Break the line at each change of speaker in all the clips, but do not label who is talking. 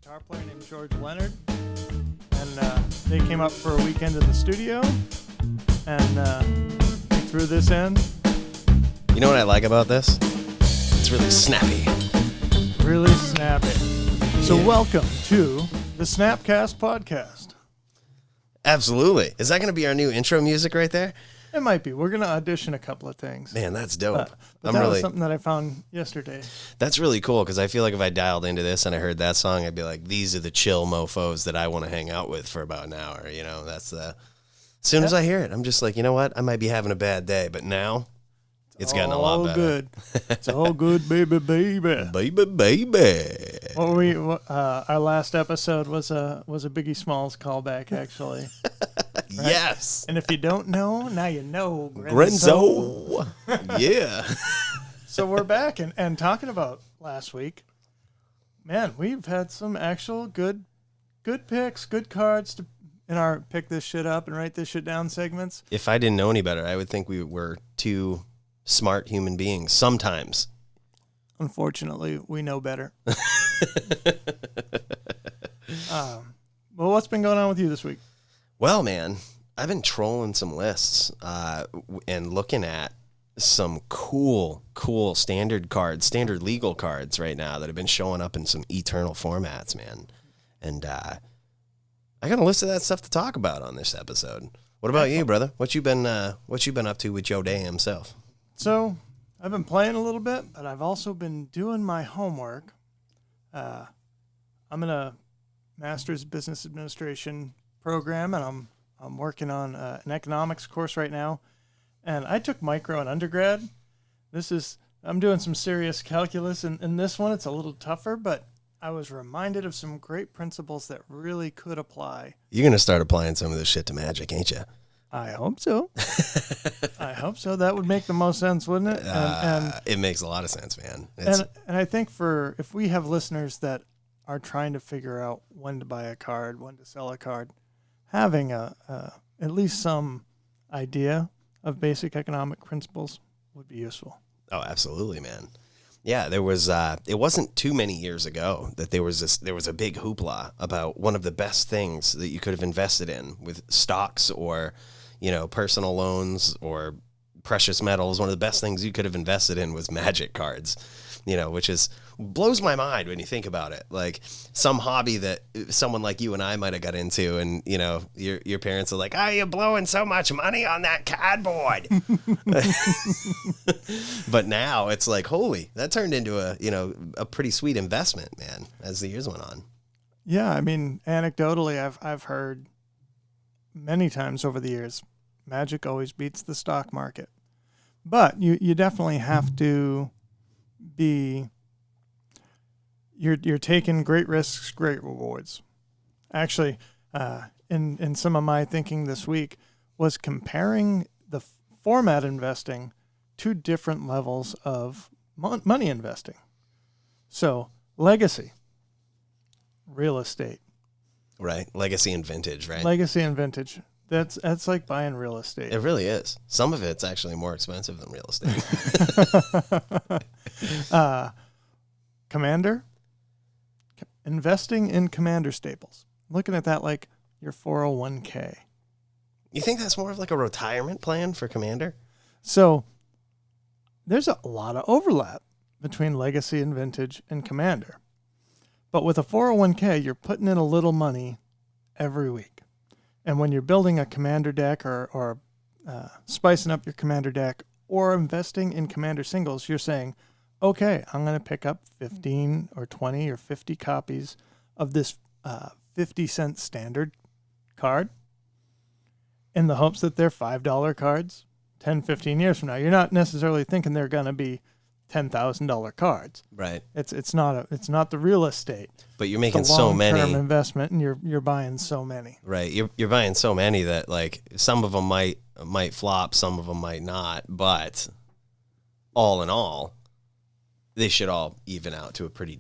guitar player named George Leonard, and they came up for a weekend in the studio, and they threw this in.
You know what I like about this? It's really snappy.
Really snappy. So welcome to the SnapCast podcast.
Absolutely. Is that going to be our new intro music right there?
It might be. We're going to audition a couple of things.
Man, that's dope.
But that was something that I found yesterday.
That's really cool because I feel like if I dialed into this and I heard that song, I'd be like, these are the chill mofos that I want to hang out with for about an hour. You know, that's the... As soon as I hear it, I'm just like, you know what? I might be having a bad day, but now it's gotten a lot better.
Good. It's all good, baby, baby.
Baby.
Our last episode was a Biggie Smalls callback, actually.
Right? Yes.
And if you don't know, now you know.
Grenzo. Yeah.
So we're back and talking about last week. Man, we've had some actual good picks, good cards in our pick this shit up and write this shit down segments.
If I didn't know any better, I would think we were two smart human beings sometimes.
Unfortunately, we know better. Well, what's been going on with you this week?
Well, man, I've been trolling some lists and looking at some cool standard legal cards right now that have been showing up in some eternal formats, man. And I got a list of that stuff to talk about on this episode. What about you, brother? What you been up to with your day himself?
So I've been playing a little bit, but I've also been doing my homework. I'm in a master's business administration program, and I'm working on an economics course right now. And I took micro in undergrad. I'm doing some serious calculus, and in this one it's a little tougher, but I was reminded of some great principles that really could apply.
You're going to start applying some of this shit to Magic, ain't you?
I hope so. I hope so. That would make the most sense, wouldn't it? And
it makes a lot of sense, man.
And I think if we have listeners that are trying to figure out when to buy a card, when to sell a card, having at least some idea of basic economic principles would be useful.
Oh, absolutely, man. Yeah, there was. It wasn't too many years ago that there was a big hoopla about one of the best things that you could have invested in with stocks or, personal loans or precious metals. One of the best things you could have invested in was Magic cards, which blows my mind when you think about it. Like some hobby that someone like you and I might have got into, and your parents are like, "Oh, you're blowing so much money on that cardboard." But now it's like, holy, that turned into a pretty sweet investment, man, as the years went on.
Yeah, I mean, anecdotally, I've heard many times over the years, Magic always beats the stock market. But you definitely have to be. You're taking great risks, great rewards. Actually, in some of my thinking this week was comparing the format investing to different levels of money investing. So legacy, real estate,
right? Legacy and vintage, right?
Legacy and vintage. That's like buying real estate.
It really is. Some of it's actually more expensive than real estate.
Commander. Investing in Commander staples. Looking at that like your 401k.
You think that's more of like a retirement plan for Commander?
So there's a lot of overlap between Legacy and Vintage and Commander. But with a 401k, you're putting in a little money every week. And when you're building a Commander deck or spicing up your Commander deck or investing in Commander singles, you're saying, okay, I'm going to pick up 15 or 20 or 50 copies of this 50-cent standard card in the hopes that they're $5 cards 10, 15 years from now. You're not necessarily thinking they're going to be $10,000 cards.
Right.
It's not the real estate.
But you're making so many.
Long-term investment, and you're buying so many.
Right. You're buying so many that like some of them might flop, some of them might not, but all in all, they should all even out to a pretty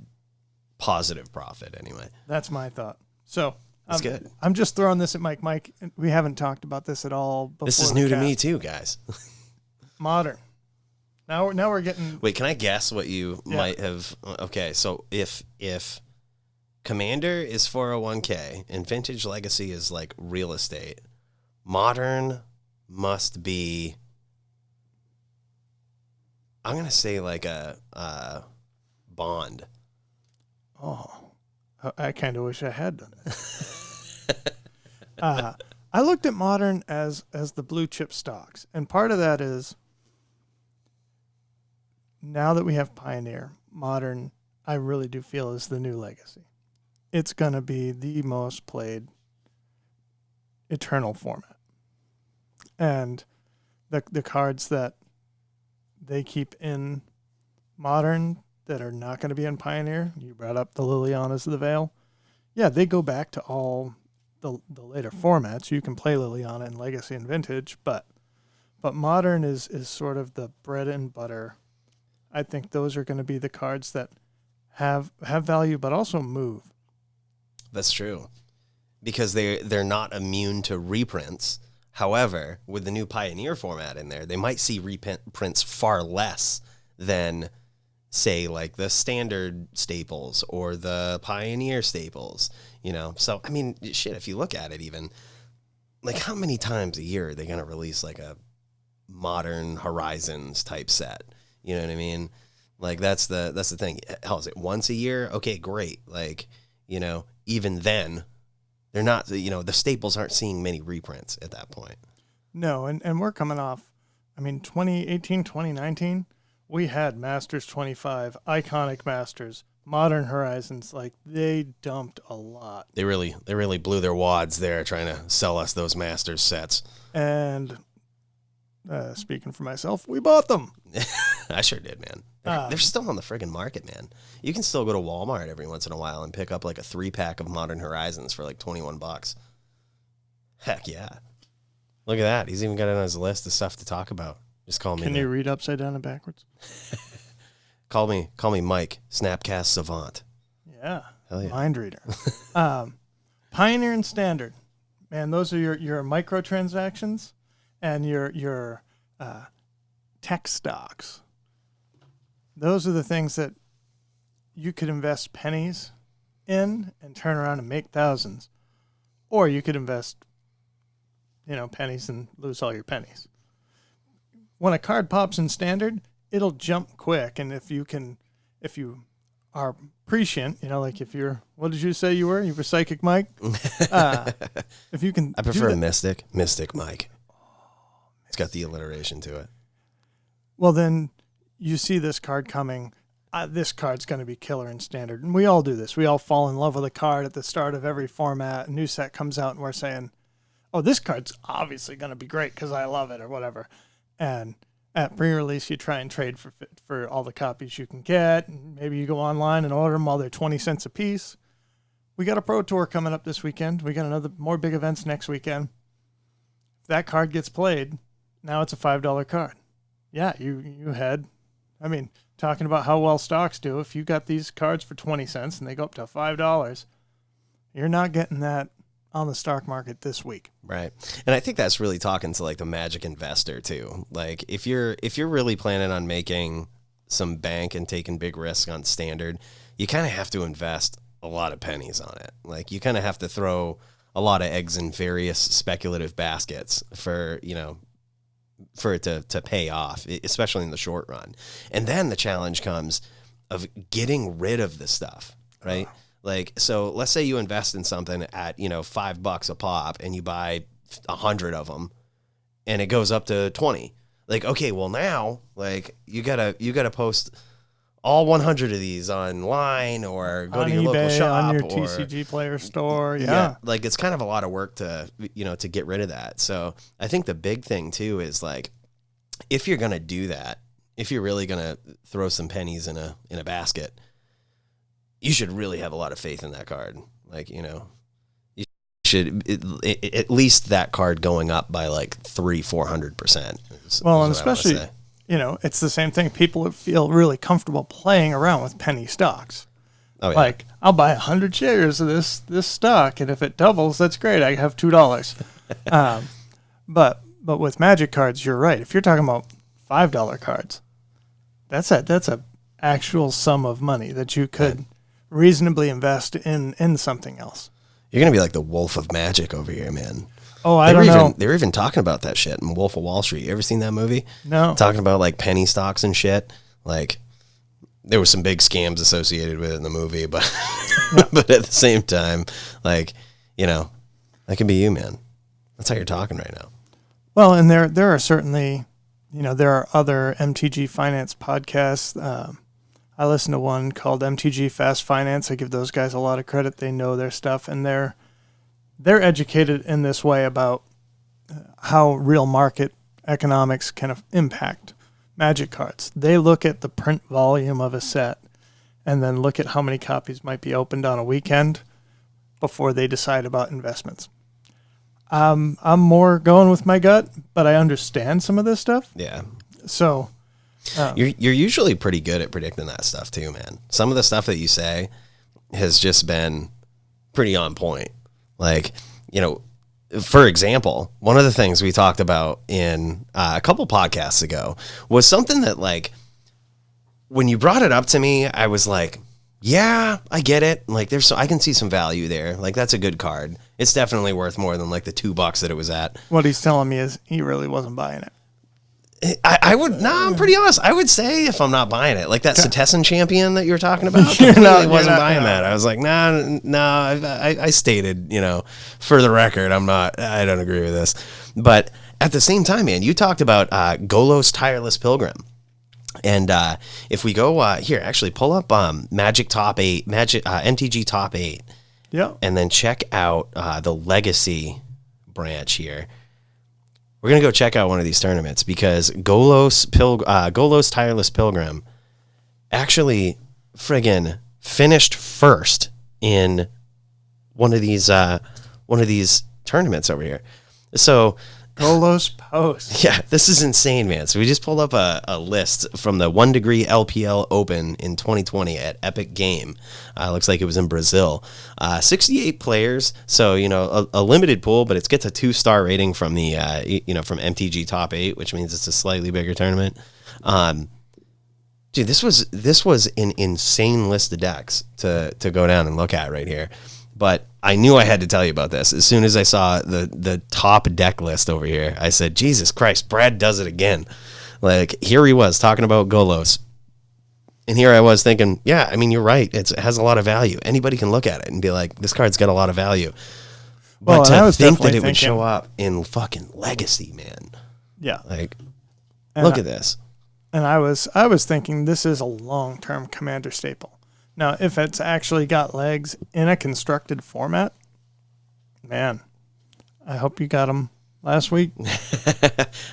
positive profit anyway.
That's my thought. So
that's good.
I'm just throwing this at Mike. Mike, we haven't talked about this at all before.
This is new to me too, guys.
Modern. Now we're getting.
Wait, can I guess what you might have? Okay, so if Commander is 401k, and Vintage Legacy is like real estate. Modern must be, I'm going to say like a bond.
Oh, I kind of wish I had done that. I looked at Modern as the blue chip stocks, and part of that is now that we have Pioneer, Modern, I really do feel is the new Legacy. It's going to be the most played Eternal format. And the cards that they keep in Modern that are not going to be in Pioneer, you brought up the Lilianas of the Veil. Yeah, they go back to all the later formats. You can play Liliana in Legacy and Vintage, but Modern is sort of the bread and butter. I think those are going to be the cards that have value but also move.
That's true. Because they're not immune to reprints. However, with the new Pioneer format in there, they might see reprints far less than, say, like the standard staples or the Pioneer staples, you know? So, I mean, shit, if you look at it even, like how many times a year are they going to release like a Modern Horizons type set? You know what I mean? Like that's the thing. Hell, is it once a year? Okay, great. Like, you know, even then, they're not, you know, the staples aren't seeing many reprints at that point.
No, and we're coming off, I mean, 2018, 2019, we had Masters 25, Iconic Masters, Modern Horizons. Like, they dumped a lot.
They really blew their wads there trying to sell us those Masters sets.
And speaking for myself, we bought them.
I sure did, man. They're still on the friggin' market, man. You can still go to Walmart every once in a while and pick up like a 3-pack of Modern Horizons for like $21. Heck yeah. Look at that. He's even got it on his list of stuff to talk about. Just call me.
Can you read upside down and backwards?
Call me Mike, SnapCast Savant.
Yeah.
Hell yeah.
Mind reader. Pioneer and Standard. Man, those are your microtransactions and your tech stocks. Those are the things that you could invest pennies in and turn around and make thousands. Or you could invest, pennies and lose all your pennies. When a card pops in Standard, it'll jump quick. And if you are prescient, like if you're, what did you say you were? You were Psychic Mike? If you can.
I prefer Mystic Mike. It's got the alliteration to it.
Well, then you see this card coming. This card's going to be killer in Standard. And we all do this. We all fall in love with a card at the start of every format. A new set comes out and we're saying, oh, this card's obviously going to be great because I love it or whatever. And at pre-release, you try and trade for all the copies you can get. And maybe you go online and order them while they're 20 cents a piece. We got a Pro Tour coming up this weekend. We got more big events next weekend. If that card gets played, now it's a $5 card. Yeah, you had, talking about how well stocks do, if you got these cards for 20 cents and they go up to $5, you're not getting that on the stock market this week.
Right. And I think that's really talking to like the Magic investor too. Like if you're really planning on making some bank and taking big risks on Standard, you kind of have to invest a lot of pennies on it. Like you kind of have to throw a lot of eggs in various speculative baskets for it to pay off, especially in the short run. And then the challenge comes of getting rid of the stuff, right? Like, so let's say you invest in something at, $5 a pop and you buy 100 of them and it goes up to 20. Like, okay, well now, like you gotta post all 100 of these online or go
on
to your
eBay,
local shop
on your
or
TCG player store. Yeah.
Like it's kind of a lot of work to get rid of that. So I think the big thing too is like, if you're going to do that, if you're really going to throw some pennies in a basket, you should really have a lot of faith in that card. Like, you should at least that card going up by like 300-400%.
Well, and especially, it's the same thing. People feel really comfortable playing around with penny stocks.
Oh, yeah.
Like, I'll buy 100 shares of this stock, and if it doubles, that's great. I have $2. But with Magic cards, you're right. If you're talking about $5 cards, that's a actual sum of money that you could reasonably invest in something else.
You're gonna be like the Wolf of Magic over here, man.
Oh, I don't know.
They were even talking about that shit in Wolf of Wall Street. You ever seen that movie?
No.
Talking about like penny stocks and shit. Like there were some big scams associated with it in the movie, but but at the same time, like, you know, that could be you, man. That's how you're talking right now.
Well, and there are certainly, you know, there are other MTG finance podcasts. I listen to one called MTG Fast Finance. I give those guys a lot of credit. They know their stuff, and they're educated in this way about how real market economics can impact Magic cards. They look at the print volume of a set and then look at how many copies might be opened on a weekend before they decide about investments. I'm more going with my gut, but I understand some of this stuff.
Yeah.
So
you're usually pretty good at predicting that stuff too, man. Some of the stuff that you say has just been pretty on point. Like, you know, for example, one of the things we talked about in a couple podcasts ago was something that, like, when you brought it up to me, I was like, yeah, I get it. Like, I can see some value there. Like, that's a good card. It's definitely worth more than like the $2 that it was at.
What he's telling me is he really wasn't buying it.
I'm pretty honest. I would say if I'm not buying it, like that Setessan champion that you were talking about,
I
wasn't buying that. I was like, I stated, you know, for the record, I don't agree with this. But at the same time, man, you talked about Golos Tireless Pilgrim. And if we go here, actually pull up MTG Top 8.
Yeah. And
then check out the Legacy branch here. We're going to go check out one of these tournaments because Golos Tireless Pilgrim actually friggin' finished first in one of these tournaments over here. So
Golos Post.
Yeah, this is insane, man. So we just pulled up a list from the 1 Degree LPL Open in 2020 at Epic Game. Looks like it was in Brazil. 68 players, so, you know, a limited pool, but it gets a 2-star rating from the from MTG Top 8, which means it's a slightly bigger tournament. Dude, this was an insane list of decks to go down and look at right here. But I knew I had to tell you about this. As soon as I saw the top deck list over here, I said, Jesus Christ, Brad does it again. Like, here he was talking about Golos. And here I was thinking, yeah, I mean, you're right. It has a lot of value. Anybody can look at it and be like, this card's got a lot of value. But to think that it would show up in fucking Legacy, man.
Yeah.
Like, look at this.
And I was thinking this is a long-term Commander staple. Now, if it's actually got legs in a constructed format, man, I hope you got them last week.
I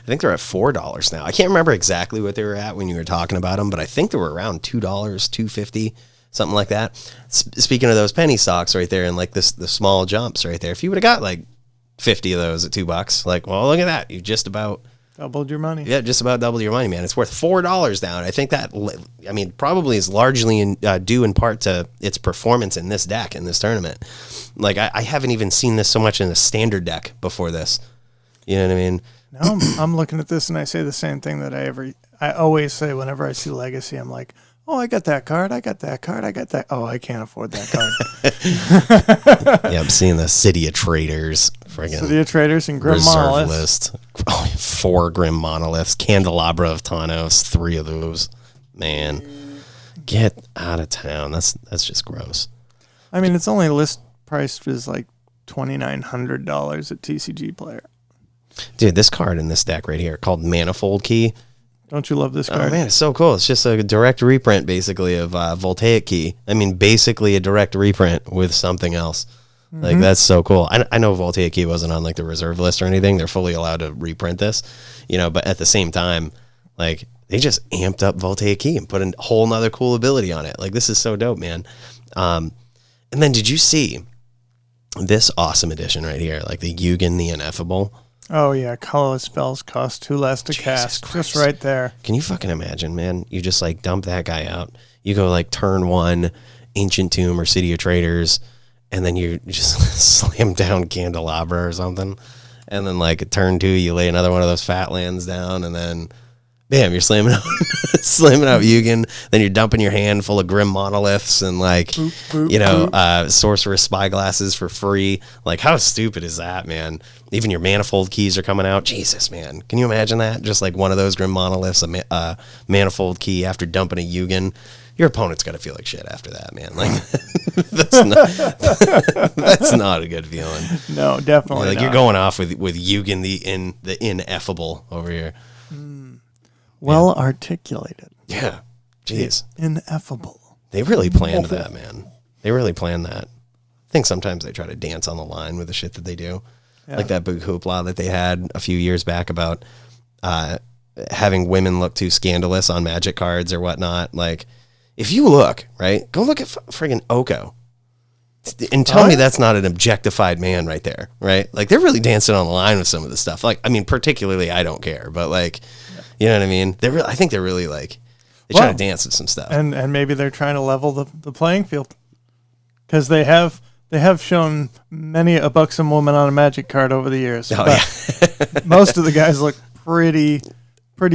think they're at $4 now. I can't remember exactly what they were at when you were talking about them, but I think they were around $2, $2.50, something like that. Speaking of those penny stocks right there and like the small jumps right there, if you would have got like 50 of those at $2, like, well, look at that. You just about
doubled your money.
Yeah, just about double your money, man. It's worth $4 now. And I think that, I mean, probably is largely due in part to its performance in this deck, in this tournament. Like, I haven't even seen this so much in the standard deck before this. You know what I mean?
No, I'm looking at this and I say the same thing that I always say whenever I see Legacy. I'm like, oh, I got that card. I got that card. I got that. Oh, I can't afford that
card. Yeah, I'm seeing the City of Traders.
City of Traders and Grim
Reserve
Monoliths.
List. Oh, 4 Grim Monoliths. Candelabra of Thanos. 3 of those. Man, get out of town. That's just gross.
I mean, it's only list priced is like $2,900 at TCG Player.
Dude, this card in this deck right here called Manifold Key.
Don't you love this card?
Oh, man, it's so cool. It's just a direct reprint, basically, of Voltaic Key. I mean, basically a direct reprint with something else. Mm-hmm. Like, that's so cool. I know Voltaic Key wasn't on, like, the reserve list or anything. They're fully allowed to reprint this, you know, but at the same time, like, they just amped up Voltaic Key and put a whole nother cool ability on it. Like, this is so dope, man. And then did you see this awesome edition right here? Like, the Yugen the Ineffable.
Oh, yeah. Colorless spells cost 2 less to cast. Christ. Just right there.
Can you fucking imagine, man? You just, like, dump that guy out. You go, like, turn 1, Ancient Tomb or City of Traders, and then you just slam down Candelabra or something. And then, like, turn 2, you lay another one of those fat lands down, and then bam, you're slamming out, slamming out Yugen. Then you're dumping your hand full of Grim Monoliths and like,
boop, boop.
Sorcerer's Spyglasses for free. Like, how stupid is that, man? Even your Manifold keys are coming out. Jesus, man. Can you imagine that? Just like one of those Grim Monoliths, a Manifold key after dumping a Yugen. Your opponent's got to feel like shit after that, man. Like, that's not a good feeling.
No, definitely
like
not.
You're going off with Yugen, the ineffable over here.
Well articulated.
Yeah. Jeez.
Ineffable.
They really planned that, man. They really planned that. I think sometimes they try to dance on the line with the shit that they do. Yeah. Like that big hoopla that they had a few years back about having women look too scandalous on Magic cards or whatnot. Like, if you look, right, go look at friggin' Oko. And tell me that's not an objectified man right there, right? Like, they're really dancing on the line with some of the stuff. Like, I mean, particularly, I don't care, but like, you know what I mean? I think they're really like, they try to dance with some stuff.
And maybe they're trying to level the playing field. Because they have shown many a buxom woman on a Magic card over the years.
Oh, yeah.
Most of the guys look pretty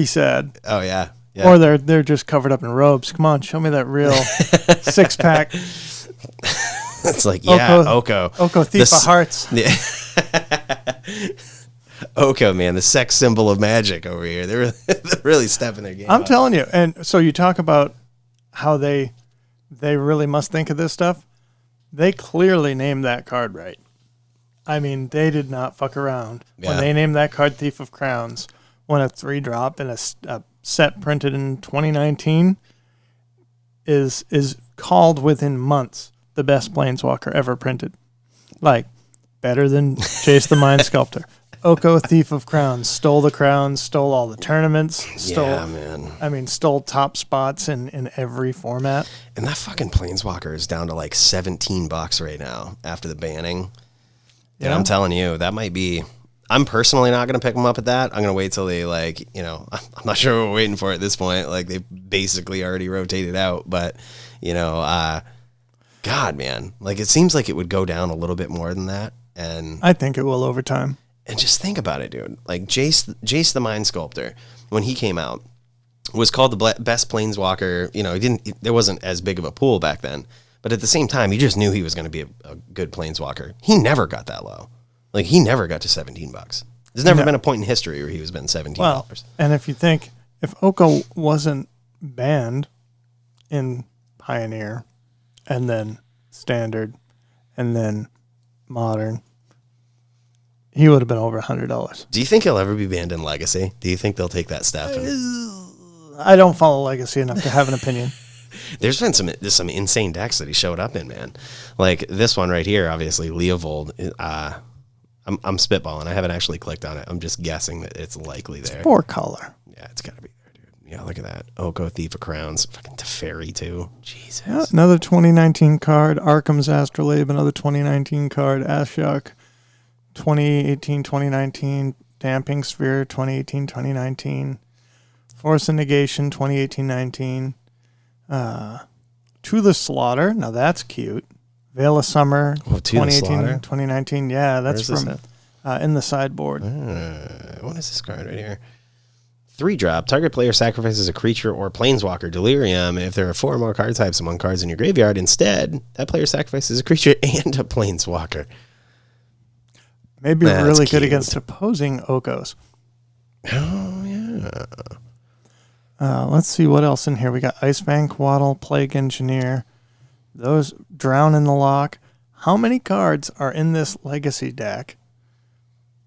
sad.
Oh, yeah. Yeah.
Or they're just covered up in robes. Come on, show me that real 6-pack.
It's like, yeah, Oko.
Oko, thief of hearts.
Yeah. Oko, man, the sex symbol of Magic over here. They're really stepping their game
I'm
up.
telling you. And so you talk about how they really must think of this stuff. They clearly named that card right. I mean, they did not fuck around. Yeah. When they named that card Thief of Crowns, when a 3-drop in a set printed in 2019 is called within months the best Planeswalker ever printed. Like, better than Chase the Mind Sculptor. Oko, Thief of Crowns, stole the crowns, stole all the tournaments, stole top spots in every format.
And that fucking Planeswalker is down to like $17 right now after the banning. Yeah. And I'm telling you, that might be... I'm personally not going to pick them up at that. I'm going to wait till they, like, you know, I'm not sure what we're waiting for at this point. Like, they basically already rotated out. But, you know, God, man. Like, it seems like it would go down a little bit more than that. And
I think it will over time.
And just think about it, dude. Like, Jace the Mind Sculptor, when he came out, was called the best Planeswalker. You know, there wasn't as big of a pool back then. But at the same time, you just knew he was going to be a good Planeswalker. He never got that low. Like, he never got to $17. There's never been a point in history where he was been $17.
Well, and if you think, if Oko wasn't banned in Pioneer, and then Standard, and then Modern, he would have been over $100.
Do you think he'll ever be banned in Legacy? Do you think they'll take that step?
I don't follow Legacy enough to have an opinion.
There's been some insane decks that he showed up in, man. Like this one right here, obviously, Leovold. I'm spitballing. I haven't actually clicked on it. I'm just guessing that it's likely there.
It's 4-color.
Yeah, it's got to be there, dude. Yeah, look at that. Oko, Thief of Crowns. Fucking Teferi, too. Jesus.
Yeah, another 2019 card. Arkham's Astrolabe, another 2019 card. Ashok, 2018-2019. Damping Sphere, 2018-2019. Force and Negation, 2018-19. To the Slaughter. Now that's cute. Veil of Summer, 2018-2019. Yeah, that's from in the sideboard.
What is this card right here? 3-drop. Target player sacrifices a creature or planeswalker delirium. If there are 4 or more card types among cards in your graveyard, instead, that player sacrifices a creature and a planeswalker.
Maybe really good against opposing Okos.
Oh, yeah.
Let's see what else in here. We got Icefang, Quaddle, Plague Engineer. Those Drown in the Lock. How many cards are in this Legacy deck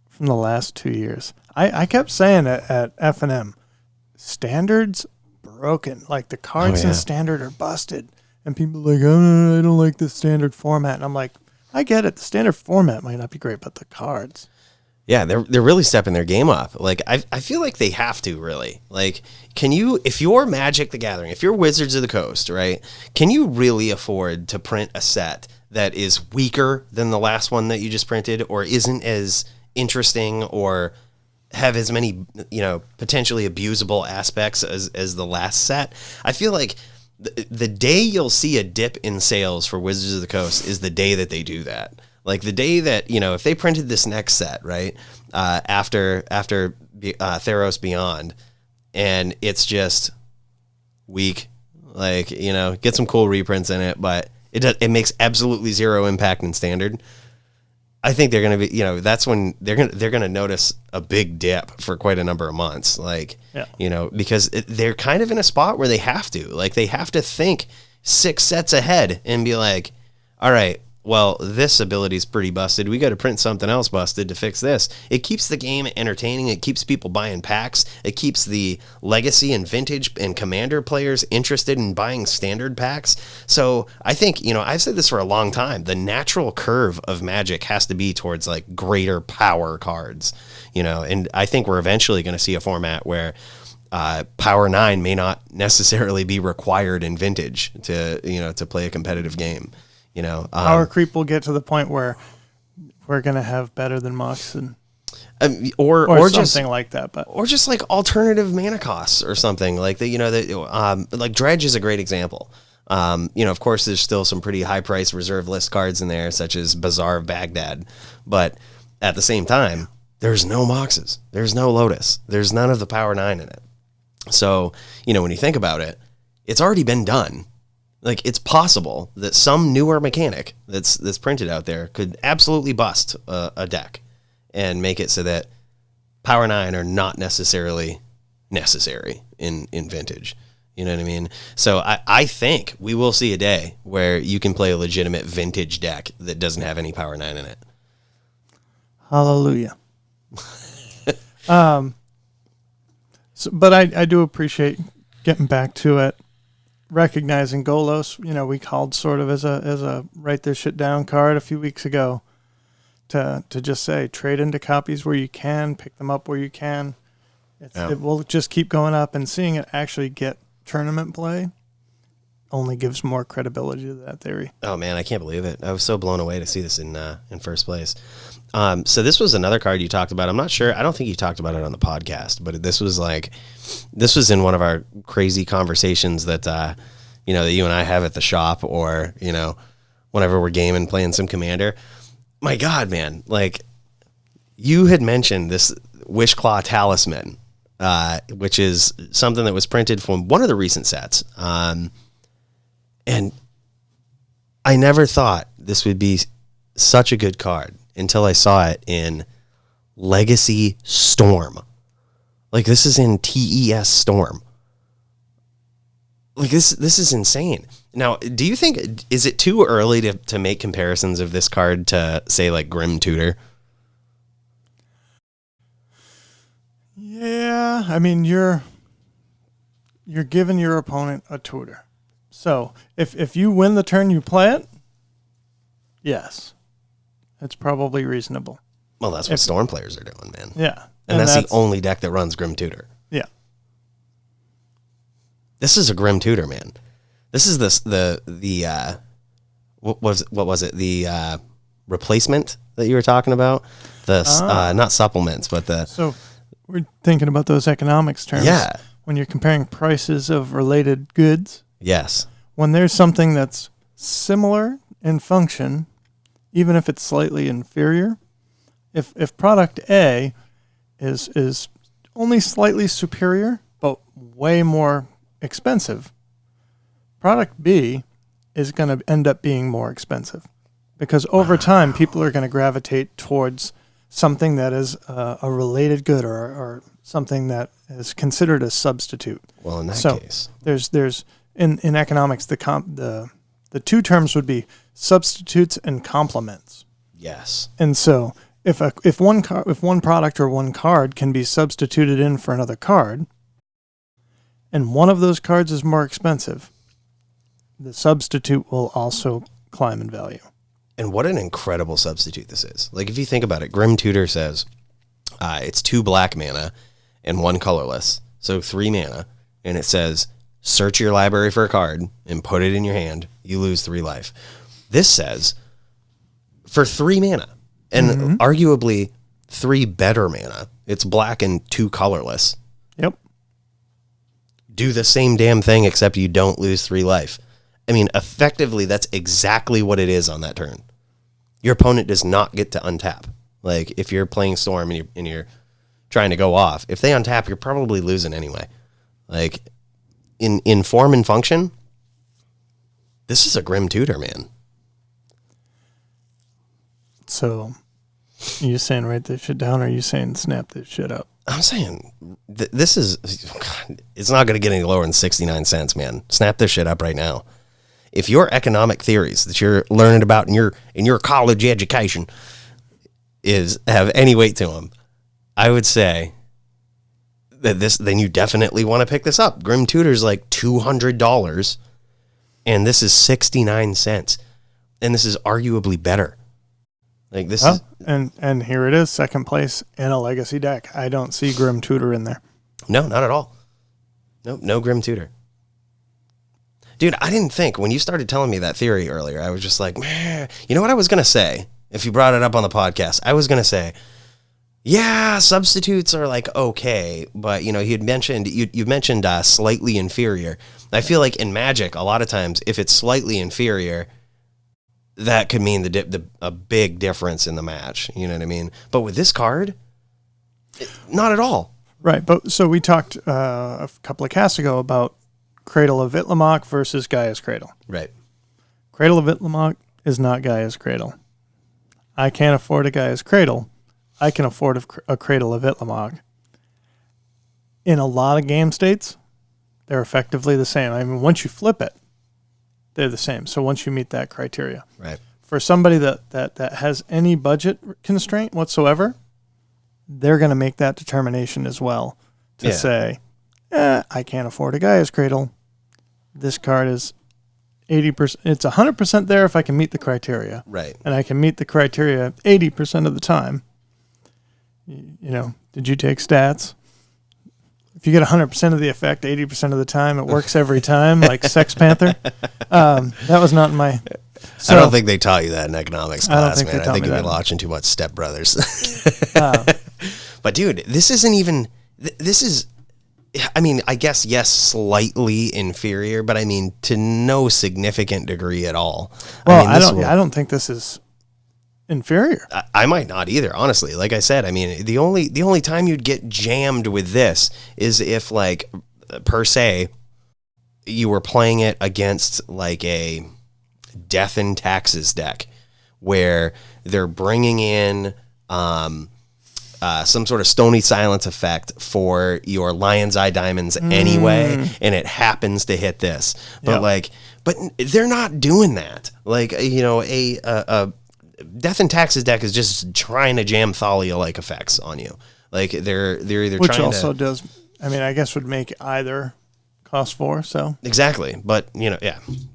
from the last 2 years? I kept saying it at F&M. Standard's broken. Like, the cards in Standard are busted. And people are like, oh, I don't like the Standard format. And I'm like, I get it. The Standard format might not be great, but the cards...
Yeah, they're really stepping their game up. Like, I feel like they have to, really. Like, can you, if you're Magic the Gathering, if you're Wizards of the Coast, right, can you really afford to print a set that is weaker than the last one that you just printed, or isn't as interesting, or have as many, you know, potentially abusable aspects as the last set? I feel like the day you'll see a dip in sales for Wizards of the Coast is the day that they do that. Like the day that, you know, if they printed this next set, right, after Theros Beyond, and it's just weak. Like, you know, get some cool reprints in it, but it makes absolutely zero impact in standard. I think they're going to be, you know, that's when they're going to notice a big dip for quite a number of months. Like, you know, because they're kind of in a spot where they have to, like, they have to think 6 sets ahead and be like, all right, well, this ability is pretty busted. We got to print something else busted to fix this. It keeps the game entertaining. It keeps people buying packs. It keeps the legacy and vintage and commander players interested in buying standard packs. So I think, you know, I've said this for a long time. The natural curve of Magic has to be towards like greater power cards, you know, and I think we're eventually going to see a format where Power 9 may not necessarily be required in vintage to, you know, to play a competitive game. You know,
power creep will get to the point where we're gonna have better than Mux and
or
something
just
like that, but
or just like alternative mana costs or something like that. You know, like Dredge is a great example. You know, of course, there's still some pretty high price reserve list cards in there, such as Bazaar of Baghdad, but at the same time, there's no Moxes, there's no Lotus, there's none of the Power 9 in it. So, you know, when you think about it, it's already been done. Like, it's possible that some newer mechanic that's printed out there could absolutely bust a deck and make it so that Power 9 are not necessarily necessary in vintage. You know what I mean? So I think we will see a day where you can play a legitimate vintage deck that doesn't have any Power 9 in it.
Hallelujah. But I do appreciate getting back to it. Recognizing Golos, you know, we called sort of as a write this shit down card a few weeks ago to just say trade into copies where you can, pick them up where you can. It will just keep going up, and seeing it actually get tournament play only gives more credibility to that theory.
Oh man, I can't believe it. I was so blown away to see this in first place. So this was another card you talked about. I'm not sure. I don't think you talked about it on the podcast, but this was in one of our crazy conversations that, you know, that you and I have at the shop, or, you know, whenever we're gaming, playing some Commander. My God, man, like, you had mentioned this Wishclaw Talisman, which is something that was printed from one of the recent sets. And I never thought this would be such a good card until I saw it in Legacy Storm. Like, this is in TES Storm. Like, this is insane. Now, do you think, is it too early to make comparisons of this card to, say, like Grim Tutor?
Yeah, I mean, you're giving your opponent a tutor. So if you win the turn you play it, yes, it's probably reasonable.
Well, that's what Storm players are doing, man.
Yeah.
And that's the only deck that runs Grim Tutor.
Yeah.
This is a Grim Tutor, man. This is the what was it? The replacement that you were talking about? Not supplements, but the...
So we're thinking about those economics terms.
Yeah.
When you're comparing prices of related goods.
Yes.
When there's something that's similar in function, even if it's slightly inferior, if product A is only slightly superior but way more expensive, product B is going to end up being more expensive, because over time people are going to gravitate towards something that is a related good or something that is considered a substitute.
Well, in that case,
there's in economics the two terms would be substitutes and complements.
Yes.
And so if one product or one card can be substituted in for another card, and one of those cards is more expensive, the substitute will also climb in value.
And what an incredible substitute this is. Like, if you think about it, Grim Tutor says it's 2 black mana and 1 colorless, so 3 mana, and it says search your library for a card and put it in your hand. You lose 3 life. This says for 3 mana, and arguably 3 better mana, it's black and 2 colorless.
Yep.
Do the same damn thing, except you don't lose 3 life. I mean, effectively, that's exactly what it is on that turn. Your opponent does not get to untap. Like, if you're playing Storm and you're trying to go off, if they untap, you're probably losing anyway. Like in form and function, this is a Grim Tutor, man.
So, are you saying write this shit down, or are you saying snap this shit up?
I'm saying this is, it's not going to get any lower than 69 cents, man. Snap this shit up right now. If your economic theories that you're learning about in your college education have any weight to them, I would say that then you definitely want to pick this up. Grim Tutor's like $200, and this is 69 cents, and this is arguably better. Like this is,
and here it is, second place in a legacy deck. I don't see Grim Tutor in there.
No, not at all. No Grim Tutor. Dude, I didn't think when you started telling me that theory earlier, I was just like, man, you know what I was going to say? If you brought it up on the podcast, I was going to say, yeah, substitutes are like, okay, but you mentioned slightly inferior. I feel like in Magic, a lot of times, if it's slightly inferior, that could mean a big difference in the match. You know what I mean? But with this card, not at all.
Right. But so we talked a couple of casts ago about Cradle of Itlimoc versus Gaia's Cradle.
Right.
Cradle of Itlimoc is not Gaia's Cradle. I can't afford a Gaia's Cradle. I can afford a Cradle of Itlimoc. In a lot of game states, they're effectively the same. I mean, once you flip it, they're the same. So once you meet that criteria.
Right.
For somebody that has any budget constraint whatsoever, they're going to make that determination as well to say, I can't afford a Gaia's Cradle. This card is 80%. It's 100% there if I can meet the criteria.
Right.
And I can meet the criteria 80% of the time. Did you take stats? If you get 100% of the effect 80% of the time, it works every time, like Sex Panther. That was not in my...
I don't think they taught you that in economics class,
man.
I think you've been watching too much Step Brothers. But dude, this isn't even... This is... I mean, I guess, yes, slightly inferior, but I mean, to no significant degree at all.
Well, I don't think this is inferior.
I might not either, honestly. Like I said, I mean, the only time you'd get jammed with this is if, like, per se, you were playing it against, like, a Death and Taxes deck where they're bringing in some sort of Stony Silence effect for your Lion's Eye Diamonds anyway, and it happens to hit this. But but they're not doing that. Like, a Death and Taxes deck is just trying to jam Thalia-like effects on you. Like they're either
which
trying
also
to,
does. I mean, I guess would make either cost 4. So
exactly, but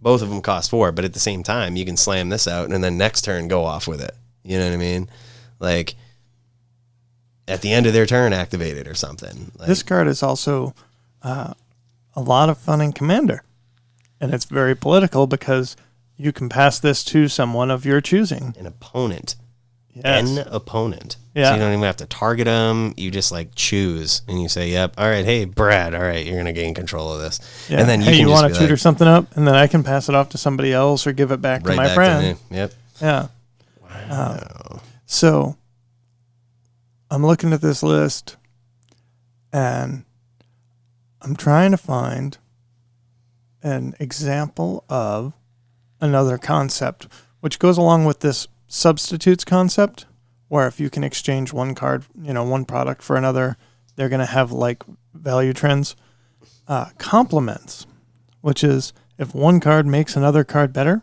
both of them cost 4. But at the same time, you can slam this out and then next turn go off with it. You know what I mean? Like, at the end of their turn, activated or something. Like,
this card is also a lot of fun in Commander, and it's very political because you can pass this to someone of your choosing.
An opponent.
Yes.
An opponent.
Yeah.
So you don't even have to target them. You just like choose, and you say, "Yep, all right, hey Brad, all right, you're gonna gain control of this."
Yeah.
And then
you
can
want to tutor something up, and then I can pass it off to somebody else or give it back to my friend.
Yep.
Yeah.
Wow.
So I'm looking at this list, and I'm trying to find an example of another concept, which goes along with this substitutes concept, where if you can exchange one card, one product for another, they're going to have like value trends. Complements, which is if one card makes another card better,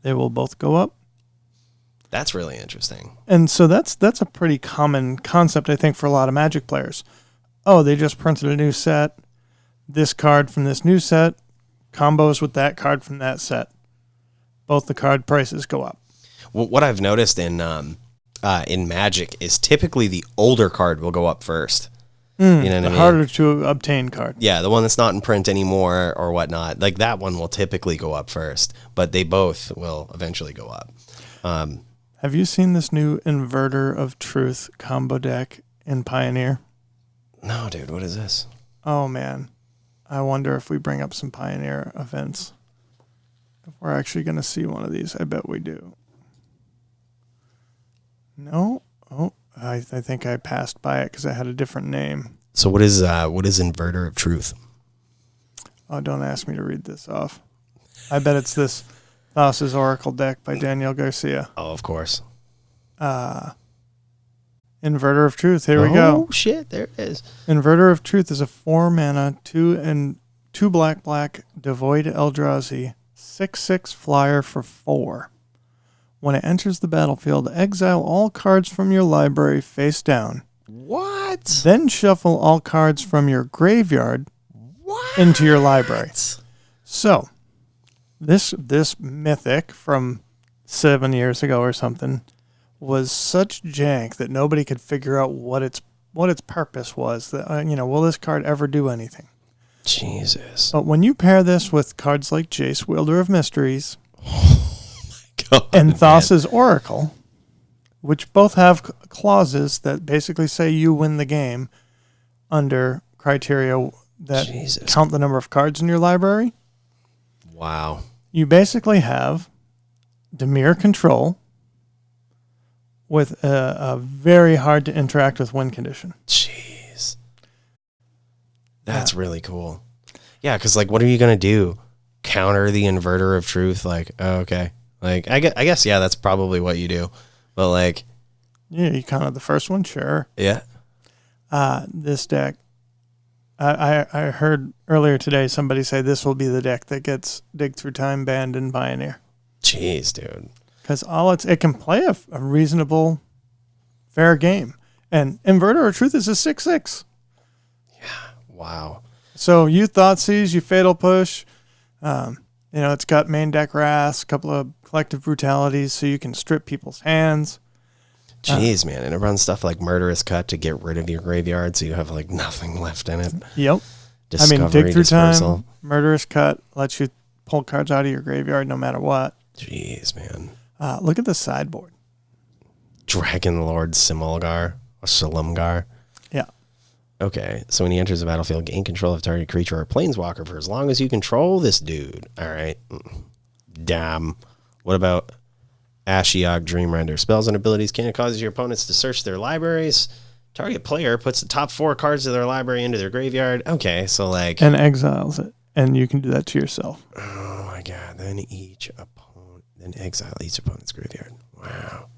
they will both go up.
That's really interesting.
And so that's a pretty common concept, I think, for a lot of Magic players. Oh, they just printed a new set. This card from this new set combos with that card from that set. Both the card prices go up.
Well, what I've noticed in Magic is typically the older card will go up first. You know what I mean?
The harder to obtain card.
Yeah, the one that's not in print anymore or whatnot. Like that one will typically go up first, but they both will eventually go up.
Have you seen this new Inverter of Truth combo deck in Pioneer?
No, dude, what is this?
Oh, man. I wonder if we bring up some Pioneer events. If we're actually going to see one of these. I bet we do. No? Oh, I think I passed by it because I had a different name.
So what is Inverter of Truth?
Oh, don't ask me to read this off. I bet it's this Thassa's Oracle deck by Daniel Garcia.
Oh, of course.
Inverter of Truth. Here we go.
Oh, shit. There it is.
Inverter of Truth is a 4-mana, 2 black, devoid Eldrazi, 6/6 flyer for 4. When it enters the battlefield, exile all cards from your library face down.
What?
Then shuffle all cards from your graveyard into your library. So, this mythic from 7 years ago or something was such jank that nobody could figure out what its purpose was. That will this card ever do anything?
Jesus.
But when you pair this with cards like Jace, Wielder of Mysteries,
God,
and Thassa's Oracle, which both have clauses that basically say you win the game under criteria that count the number of cards in your library.
Wow.
You basically have Dimir control with a very hard to interact with win condition.
Jeez. That's really cool. Yeah, because what are you going to do? Counter the Inverter of Truth? Okay. I guess, yeah, that's probably what you do. But
yeah, you counted the first one, sure.
Yeah.
This deck, I heard earlier today somebody say this will be the deck that gets Dig Through Time banned in Pioneer.
Jeez, dude.
Because it can play a reasonable, fair game. And Inverter of Truth is a 6/6.
Yeah, wow.
So you Thoughtseize, you Fatal Push. It's got main deck Wrath, a couple of Collective Brutalities, so you can strip people's hands.
Jeez, man. And it runs stuff like Murderous Cut to get rid of your graveyard so you have nothing left in it.
Yep.
Discovery,
Dig Through
Dispersal.
Time, Murderous Cut lets you pull cards out of your graveyard no matter what.
Jeez, man.
Look at the sideboard.
Dragon Lord Simulgar or Silumgar.
Yeah.
Okay, so when he enters the battlefield, gain control of target creature or planeswalker for as long as you control this dude. All right. Damn. What about Ashiok Dreamrender? Spells and abilities can cause your opponents to search their libraries. Target player puts the top 4 cards of their library into their graveyard. Okay, so
and exiles it. And you can do that to yourself.
Oh my god. Then exile each opponent's graveyard. Wow.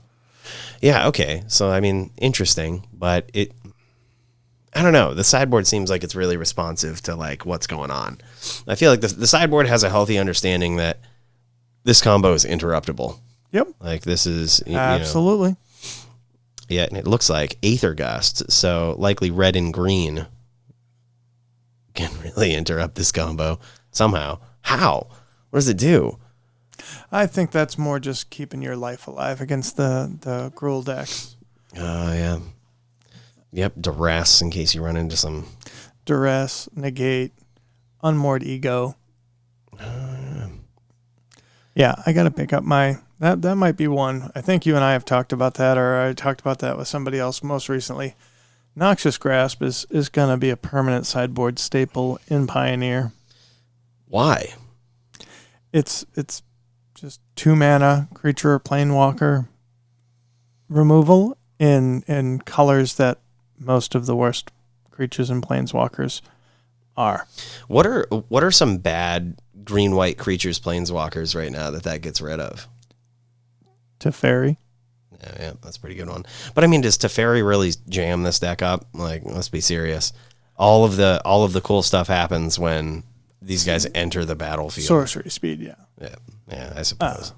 Yeah, okay. So interesting, but I don't know. The sideboard seems like it's really responsive to what's going on. I feel like the sideboard has a healthy understanding that this combo is interruptible.
Yep.
This is
absolutely.
Yeah, and it looks like Aether Gust, so likely red and green can really interrupt this combo somehow. How? What does it do?
I think that's more just keeping your life alive against the Gruul decks.
Oh, yeah. Yep, Duress in case you run into some...
Duress, Negate, Unmoored Ego. Yeah, I got to pick up my... That might be one. I think you and I have talked about that, or I talked about that with somebody else most recently. Noxious Grasp is going to be a permanent sideboard staple in Pioneer.
Why?
It's just 2 mana creature or planeswalker removal in colors that most of the worst creatures and planeswalkers are.
What are some bad green-white creatures planeswalkers right now that gets rid of?
Teferi.
Yeah, that's a pretty good one. But does Teferi really jam this deck up? Let's be serious. All of the cool stuff happens when these guys enter the battlefield.
Sorcery speed, yeah.
Yeah, I suppose.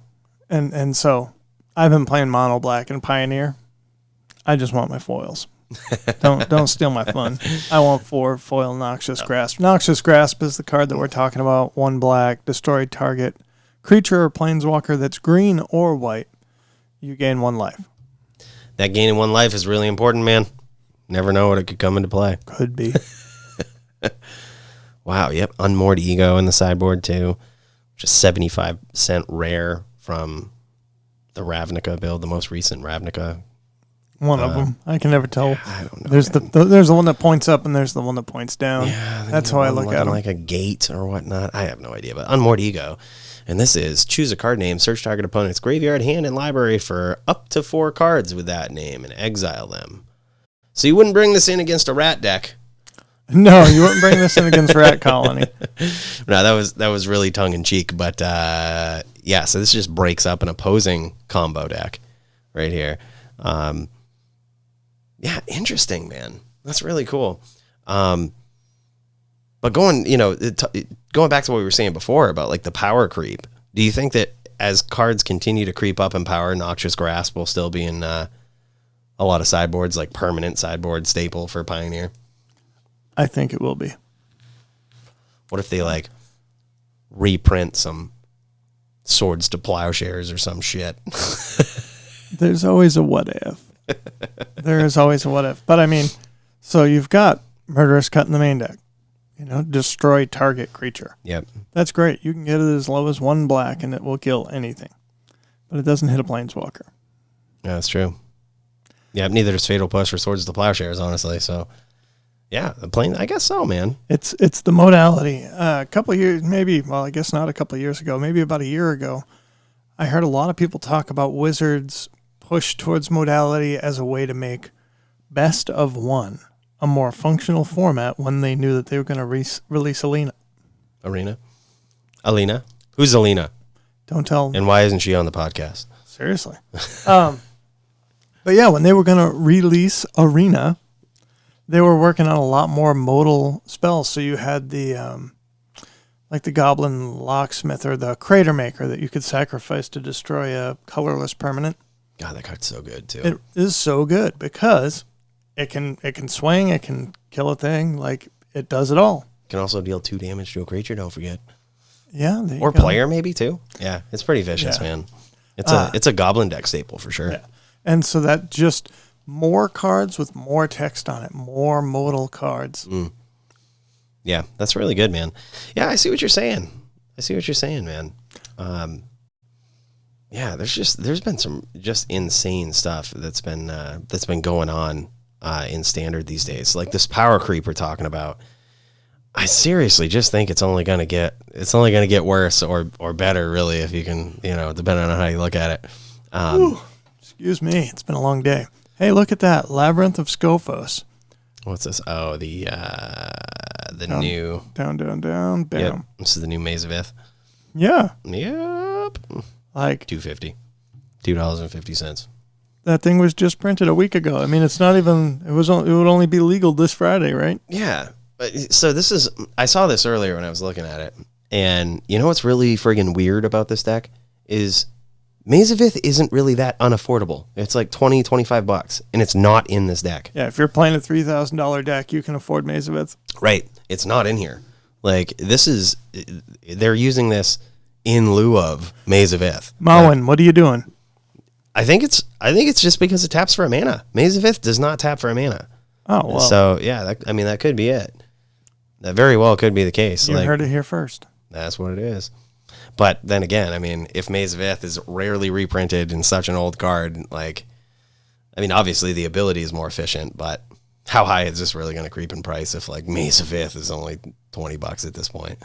And so I've been playing mono black in Pioneer. I just want my foils. Don't steal my fun. I want 4 foil Noxious Grasp. Noxious Grasp is the card that we're talking about. 1 black, destroy target creature or planeswalker that's green or white. You gain 1 life.
That gaining 1 life is really important, man. Never know what it could come into play.
Could be.
Wow, yep. Unmoored Ego in the sideboard, too. Just 75% rare from the Ravnica build, the most recent Ravnica.
One of them. I can never tell.
I don't know.
There's the one that points up and there's the one that points down.
Yeah,
that's how I look at them.
Like a gate or whatnot. I have no idea. But Unmoored Ego. And this is choose a card name, search target opponent's graveyard, hand, and library for up to 4 cards with that name and exile them. So you wouldn't bring this in against a rat deck.
No, you wouldn't bring this in against Rat Colony.
No, that was really tongue in cheek, but yeah. So this just breaks up an opposing combo deck right here. Yeah, interesting, man. That's really cool. But going back to what we were saying before about like the power creep, do you think that as cards continue to creep up in power, Noxious Grasp will still be in a lot of sideboards, like permanent sideboard staple for Pioneer?
I think it will be.
What if they like reprint some Swords to Plowshares or some shit?
There's always a what if. There is always a what if. But I mean, so you've got Murderous Cut in the main deck. Destroy target creature.
Yep.
That's great. You can get it as low as 1 black and it will kill anything. But it doesn't hit a Planeswalker.
Yeah, that's true. Yeah, neither does Fatal Push or Swords to Plowshares, honestly. So, yeah, I guess so, man.
It's the modality. A couple of years, maybe, well, I guess not a couple of years ago, maybe about a year ago, I heard a lot of people talk about Wizards' push towards modality as a way to make best of one a more functional format when they knew that they were going to release Alina.
Alina? Who's Alina?
Don't tell.
And why isn't she on the podcast?
Seriously. But yeah, when they were going to release Arena, they were working on a lot more modal spells. So you had the like the Goblin Locksmith or the Crater Maker that you could sacrifice to destroy a colorless permanent.
God, that card's so good too.
It is so good because it can swing, it can kill a thing, like it does it all.
Can also deal 2 damage to a creature, don't forget.
Yeah.
Or player maybe too. Yeah, it's pretty vicious, man. It's a goblin deck staple for sure.
Yeah. And so that just more cards with more text on it, more modal cards.
Mm. Yeah, that's really good, man. Yeah, I see what you're saying. Man. Yeah, there's been some just insane stuff that's been going on in Standard these days. Like this power creep we're talking about. I seriously just think it's only gonna get worse or better, really, if you can, depending on how you look at it.
Excuse me, it's been a long day. Hey, look at that Labyrinth of Scophos.
What's this? Oh, the new
down, bam.
Yep, this is the new Maze of Ith.
Yeah.
Yep.
Like
$2.50. $2.50.
That thing was just printed a week ago. I mean, it's not even. It would only be legal this Friday, right?
Yeah. So I saw this earlier when I was looking at it, and you know what's really friggin' weird about this deck is Maze of Ith isn't really that unaffordable. It's like $20-$25, and it's not in this deck.
Yeah, if you're playing a $3,000 deck, you can afford Maze of Ith.
Right. It's not in here. Like they're using this in lieu of Maze of Ith.
Mawin, what are you doing?
I think it's just because it taps for a mana. Maze of Ith does not tap for a mana.
Oh, well.
So yeah, that could be it. That very well could be the case.
You heard it here first.
That's what it is. But then again, I mean, if Maze of Ith is rarely reprinted in such an old card, obviously the ability is more efficient, but how high is this really going to creep in price if like Maze of Ith is only $20 at this point?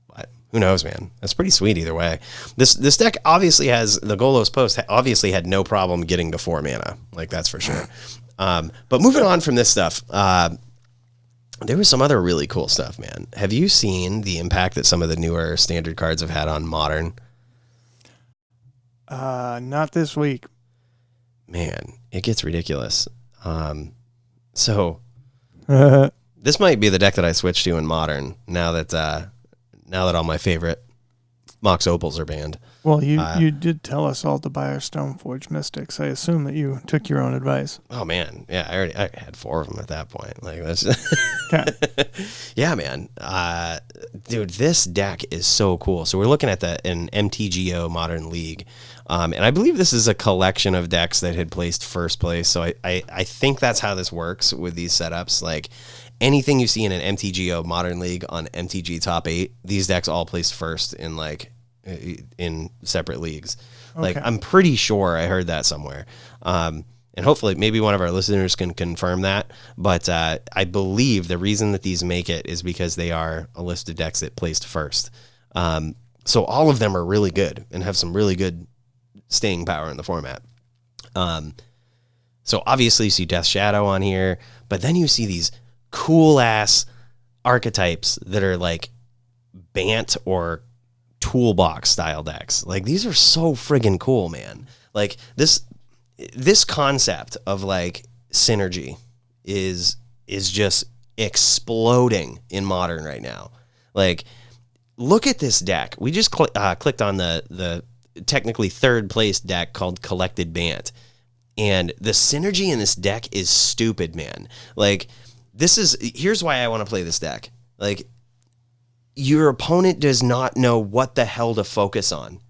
But who knows, man? That's pretty sweet either way. This deck obviously has the Golos Post obviously had no problem getting to 4 mana, like that's for sure. But moving on from this stuff, there was some other really cool stuff, man. Have you seen the impact that some of the newer Standard cards have had on Modern?
Not this week.
Man, it gets ridiculous. So this might be the deck that I switch to in Modern now that all my favorite Mox Opals are banned.
Well, you did tell us all to buy our Stoneforge Mystics. I assume that you took your own advice.
Oh man, yeah, I had 4 of them at that point. Like that's, yeah, man, dude, this deck is so cool. So we're looking at an MTGO Modern League, and I believe this is a collection of decks that had placed first place. So I think that's how this works with these setups. Like anything you see in an MTGO Modern League on MTG Top 8, these decks all placed first in separate leagues. Like I'm pretty sure I heard that somewhere. And hopefully maybe one of our listeners can confirm that. But I believe the reason that these make it is because they are a list of decks that placed first. So all of them are really good and have some really good staying power in the format. So obviously you see Death Shadow on here, but then you see these cool ass archetypes that are like Bant or toolbox style decks. Like these are so friggin' cool, man. Like this concept of like synergy is just exploding in Modern right now. Like look at this deck. We just clicked on the technically third place deck called Collected Bant, and the synergy in this deck is stupid, man. Like here's why I want to play this deck. Like your opponent does not know what the hell to focus on.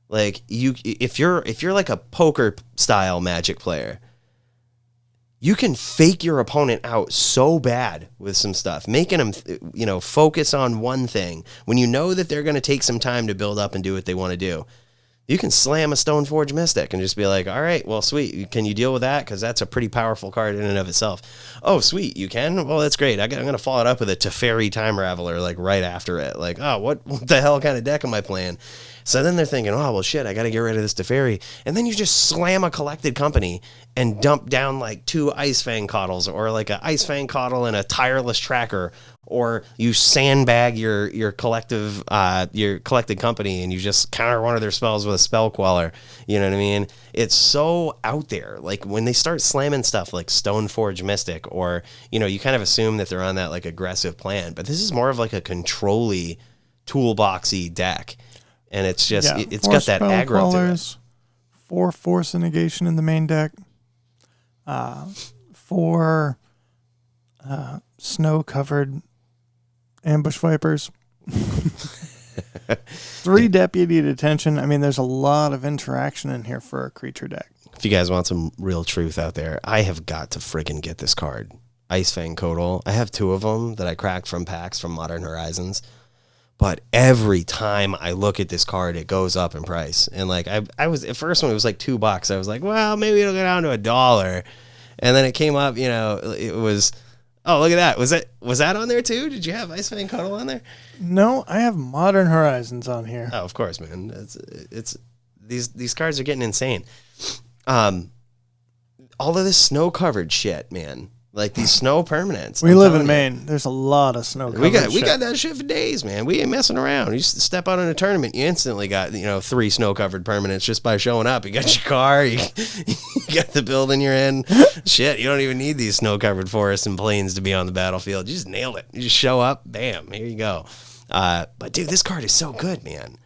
Like if you're like a poker style Magic player, you can fake your opponent out so bad with some stuff, making them, focus on one thing when you know that they're going to take some time to build up and do what they want to do. You can slam a Stoneforge Mystic and just be like, all right, well, sweet. Can you deal with that? Because that's a pretty powerful card in and of itself. Oh, sweet. You can? Well, that's great. I'm going to follow it up with a Teferi Time Raveler like right after it. Like, oh, what the hell kind of deck am I playing? So then they're thinking, oh, well, shit, I got to get rid of this Teferi. And then you just slam a Collected Company and dump down like 2 Ice Fang Coddles or like an Ice Fang Coddle and a Tireless Tracker. Or you sandbag your collected company and you just counter one of their spells with a spell queller. You know what I mean? It's so out there. Like when they start slamming stuff like Stoneforge Mystic, or you kind of assume that they're on that like aggressive plan, but this is more of like a control-y, toolboxy deck, and it's just it's got that aggro to it.
4 Force Negation in the main deck. 4 snow-covered Ambush Vipers. 3 Deputy Detention. I mean, there's a lot of interaction in here for a creature deck.
If you guys want some real truth out there, I have got to friggin' get this card. Ice Fang Coddle. I have 2 of them that I cracked from packs from Modern Horizons. But every time I look at this card, it goes up in price. And like I was at first when it was like $2, I was like, well, maybe it'll go down to $1. And then it came up, it was... Oh, look at that. Was that on there too? Did you have Ice Fang Cuddle on there?
No, I have Modern Horizons on here.
Oh, of course, man. It's these cards are getting insane. All of this snow covered shit, man. Like these snow permanents.
We live in Maine. There's a lot of snow covered
We got that shit for days, man. We ain't messing around. You just step out in a tournament, you instantly got 3 snow covered permanents just by showing up. You got your car, you got the building you're in. Shit, you don't even need these snow covered forests and plains to be on the battlefield. You just nailed it. You just show up, bam, here you go. But dude, this card is so good, man.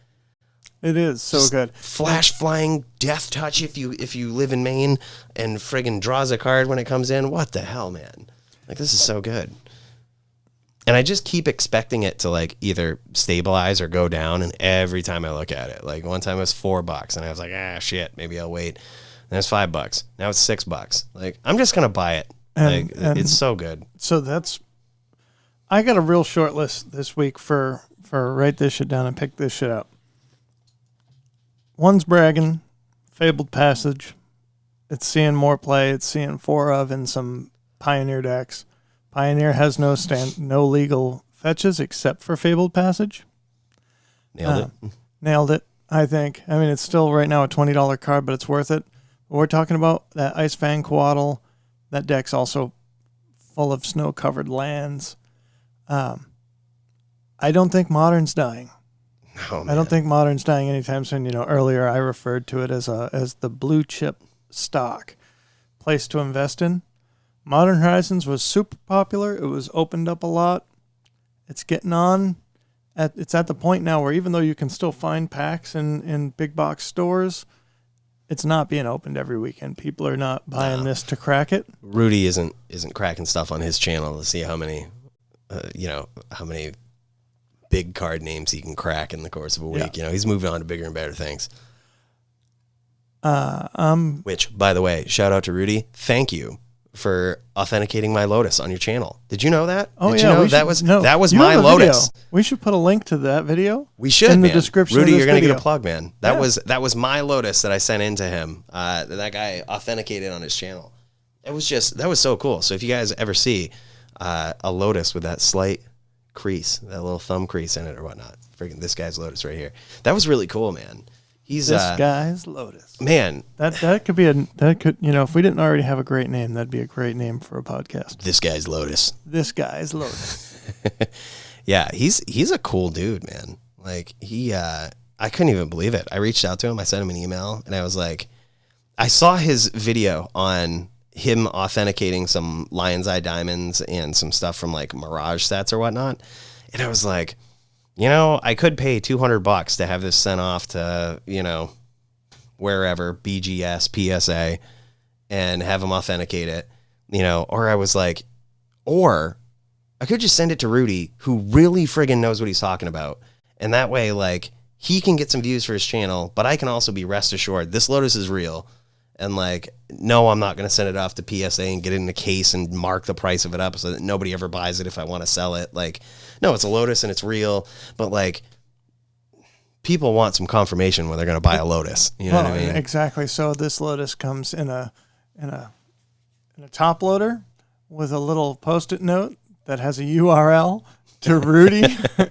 It is so
just
good.
Flash flying death touch if you live in Maine, and friggin' draws a card when it comes in. What the hell, man? Like, this is so good. And I just keep expecting it to like either stabilize or go down, and every time I look at it, like one time it was $4 and I was like, shit, maybe I'll wait. And it's $5. Now it's $6. Like, I'm just gonna buy it. And it's so good.
So I got a real short list this week for write this shit down and pick this shit up. One's Bragging, Fabled Passage. It's seeing more play. It's seeing 4 of in some Pioneer decks. Pioneer has no legal fetches except for Fabled Passage. Nailed it, I think. I mean, it's still right now a $20 card, but it's worth it. We're talking about that Ice Fang Coatl. That deck's also full of snow-covered lands. I don't think Modern's dying.
Oh,
I don't think Modern's dying anytime soon. Earlier I referred to it as the blue chip stock place to invest in. Modern Horizons was super popular. It was opened up a lot. It's getting on. It's at the point now where even though you can still find packs in big box stores, it's not being opened every weekend. People are not buying this to crack it.
Rudy isn't cracking stuff on his channel to see how many big card names he can crack in the course of a week.
Yeah.
He's moving on to bigger and better things.
Which,
by the way, shout out to Rudy. Thank you for authenticating my Lotus on your channel. Did you know that?
Oh,
Did
yeah.
you know that was my Lotus?
Video. We should put a link to that video.
We should,
in the
man.
description.
Rudy,
of this
you're gonna
video.
get a plug, man. That was my Lotus that I sent in to him. That guy authenticated on his channel. That was so cool. So if you guys ever see a Lotus with that slight crease, that little thumb crease in it or whatnot, freaking this guy's Lotus right here. That was really cool, man. He's
This guy's Lotus.
man.
That could be if we didn't already have a great name, that'd be a great name for a podcast.
This guy's Lotus.
This guy's Lotus.
Yeah, he's a cool dude, man. Like I couldn't even believe it. I reached out to him. I sent him an email, and I was like, I saw his video on him authenticating some Lion's Eye diamonds and some stuff from like Mirage sets or whatnot, and I was like, I could pay $200 to have this sent off to wherever, BGS, PSA, and have him authenticate it, or I was like, or I could just send it to Rudy, who really friggin' knows what he's talking about. And that way, like, he can get some views for his channel, but I can also be rest assured this Lotus is real. And like, no, I'm not going to send it off to PSA and get it in a case and mark the price of it up so that nobody ever buys it if I want to sell it. Like, no, it's a Lotus and it's real, but like, people want some confirmation when they're going to buy a Lotus. You know what I mean?
Exactly. So this Lotus comes in a top loader with a little Post-it note that has a URL to Rudy